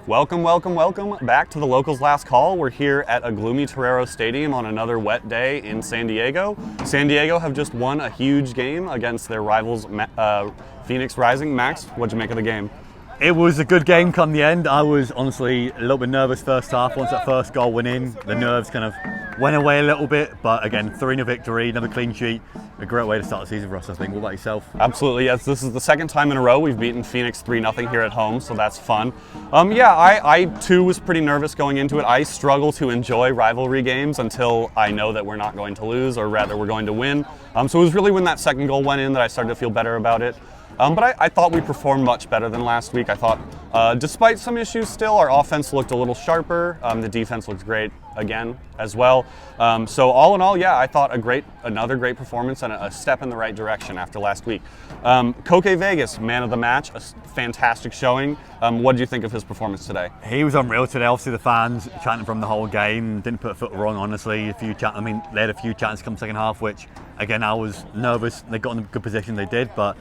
Welcome back to the Locals Last Call. We're here at a gloomy Torero Stadium on another wet day in San Diego. San Diego have just won a huge game against their rivals, Phoenix Rising. Max, what'd you make of the game? It was a good game come the end. I was honestly a little bit nervous first half. Once that first goal went in, the nerves kind of went away a little bit. But again, 3-0 victory, another clean sheet. A great way to start the season for us, I think. What about yourself? Absolutely, yes. This is the second time in a row we've beaten Phoenix 3-0 here at home, so that's fun. I too was pretty nervous going into it. I struggle to enjoy rivalry games until I know that we're not going to lose, or rather we're going to win. So it was really when that second goal went in that I started to feel better about it. But I thought we performed much better than last week. I thought, despite some issues still, our offense looked a little sharper. The defense looked great again as well. So all in all, yeah, I thought another great performance and a step in the right direction after last week. Koke Vegas, man of the match, a fantastic showing. What did you think of his performance today? He was unreal today. Obviously, the fans chanting from the whole game. Didn't put a foot wrong, honestly. They had a few chances come second half, which, again, I was nervous. They got in a good position, they did, but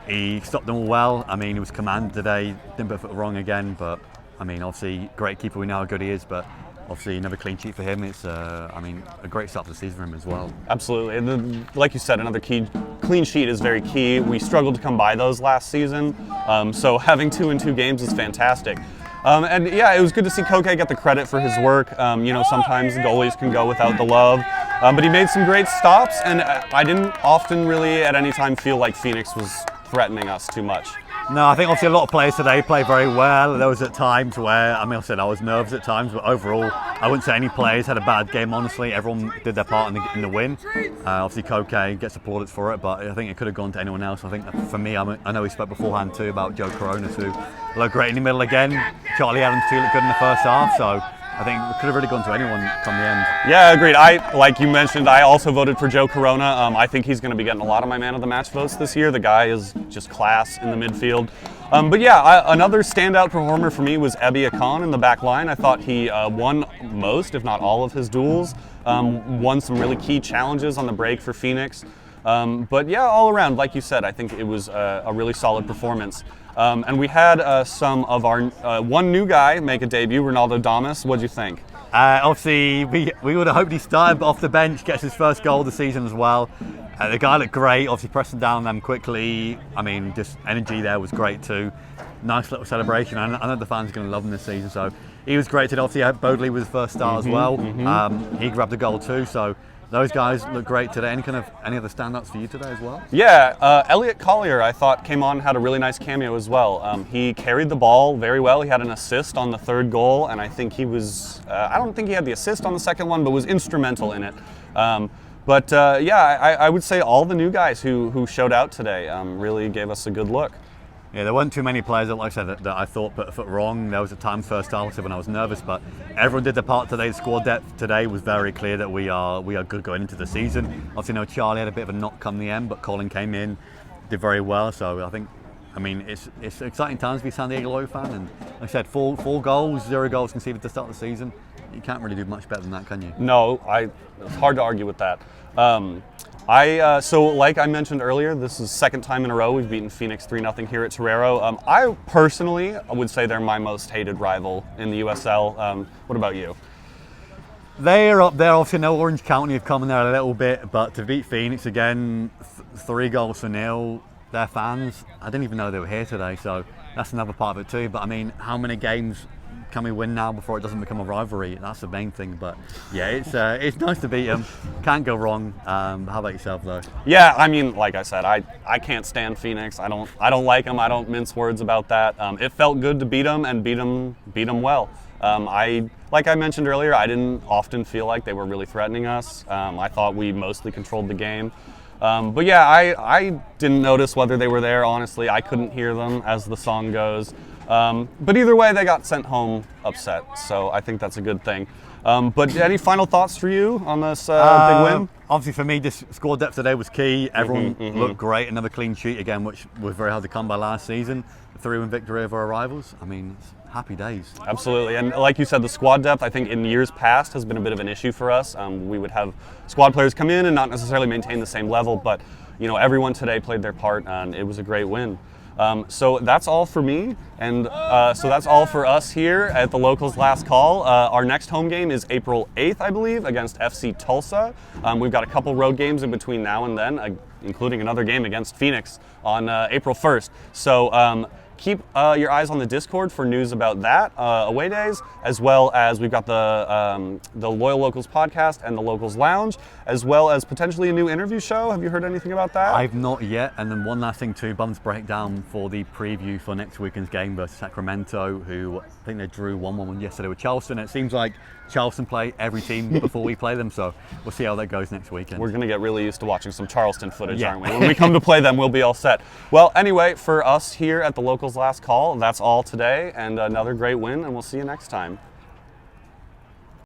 he stopped them all well. I mean, he was commanded today, didn't put a foot wrong again, but I mean, obviously, great keeper, we know how good he is, but obviously another clean sheet for him. It's, a great start to the season for him as well. Absolutely, and like you said, another clean sheet is very key. We struggled to come by those last season, so having 2 in 2 games is fantastic. And yeah, it was good to see Koke get the credit for his work. Sometimes goalies can go without the love, but he made some great stops, and I didn't often really at any time feel like Phoenix was threatening us too much. No, I think obviously a lot of players today play very well. There was at times where, I was nervous at times, but overall, I wouldn't say any players had a bad game, honestly. Everyone did their part in the win. Obviously, Koke gets applauded for it, but I think it could have gone to anyone else. I think for me, I know we spoke beforehand too about Joe Coronas, who looked great in the middle again. Charlie Adams too looked good in the first half, so I think it could have really gone to anyone come the end. Yeah, agreed. Like you mentioned, I also voted for Joe Corona. I think he's going to be getting a lot of my man of the match votes this year. The guy is just class in the midfield. Another standout performer for me was Ebby Akan in the back line. I thought he won most, if not all, of his duels. Won some really key challenges on the break for Phoenix. All around, like you said, I think it was a really solid performance. And we had some of our one new guy make a debut, Ronaldo Damas. What'd you think? Obviously, we would have hoped he started, but off the bench, gets his first goal of the season as well. The guy looked great, obviously pressing down them quickly. I mean, just energy there was great too. Nice little celebration. I know the fans are going to love him this season, so he was great today. Obviously, Bodley was his first start as well. He grabbed a goal too, so those guys look great today. Any other standouts for you today as well? Yeah, Elliot Collier, I thought, came on and had a really nice cameo as well. He carried the ball very well. He had an assist on the third goal, and I think he was, I don't think he had the assist on the second one, but was instrumental in it. I would say all the new guys who showed out today really gave us a good look. Yeah, there weren't too many players, like I said, that I thought put a foot wrong. There was a time first half when I was nervous, but everyone did their part today. The squad depth today was very clear that we are good going into the season. Obviously, Charlie had a bit of a knock come the end, but Colin came in, did very well. So it's exciting times to be a San Diego Low fan. And like I said, four goals, 0 goals conceded to start the season. You can't really do much better than that, can you? No, it's hard to argue with that. Like I mentioned earlier, this is the second time in a row we've beaten Phoenix 3-0 here at Torero. I personally would say they're my most hated rival in the USL. What about you? They're up there. Obviously, no Orange County have come in there a little bit, but to beat Phoenix again, 3-0, their fans, I didn't even know they were here today, so that's another part of it too. But I mean, how many games can we win now before it doesn't become a rivalry? That's the main thing. But yeah, it's nice to beat them. Can't go wrong. How about yourself though? Yeah, I mean, like I said, I can't stand Phoenix. I don't like them. I don't mince words about that. It felt good to beat them and beat them well. Like I mentioned earlier, I didn't often feel like they were really threatening us. I thought we mostly controlled the game. I didn't notice whether they were there. Honestly, I couldn't hear them, as the song goes. But either way, they got sent home upset, so I think that's a good thing. But any final thoughts for you on this big win? Obviously, for me, just squad depth today was key. Everyone looked great. Another clean sheet again, which was very hard to come by last season. 3-1 victory over our rivals. I mean, it's happy days. Absolutely, and like you said, the squad depth, I think in years past has been a bit of an issue for us. We would have squad players come in and not necessarily maintain the same level, but everyone today played their part, and it was a great win. So that's all for me, and so that's all for us here at the Locals Last Call. Our next home game is April 8th, I believe, against FC Tulsa. We've got a couple road games in between now and then, including another game against Phoenix on April 1st. So keep your eyes on the Discord for news about that away days, as well as we've got the Loyal Locals podcast and the Locals Lounge, as well as potentially a new interview show. Have you heard anything about that? I've not yet. And then one last thing too, Bums breakdown for the preview for next weekend's game versus Sacramento, who I think they drew 1-1 yesterday with Charleston. It seems like Charleston play every team before we play them, so we'll see how that goes next weekend. We're going to get really used to watching some Charleston footage, Yeah. aren't we? When we come to play them, we'll be all set. Well, anyway, for us here at the Locals Last Call, that's all today, and another great win, and we'll see you next time.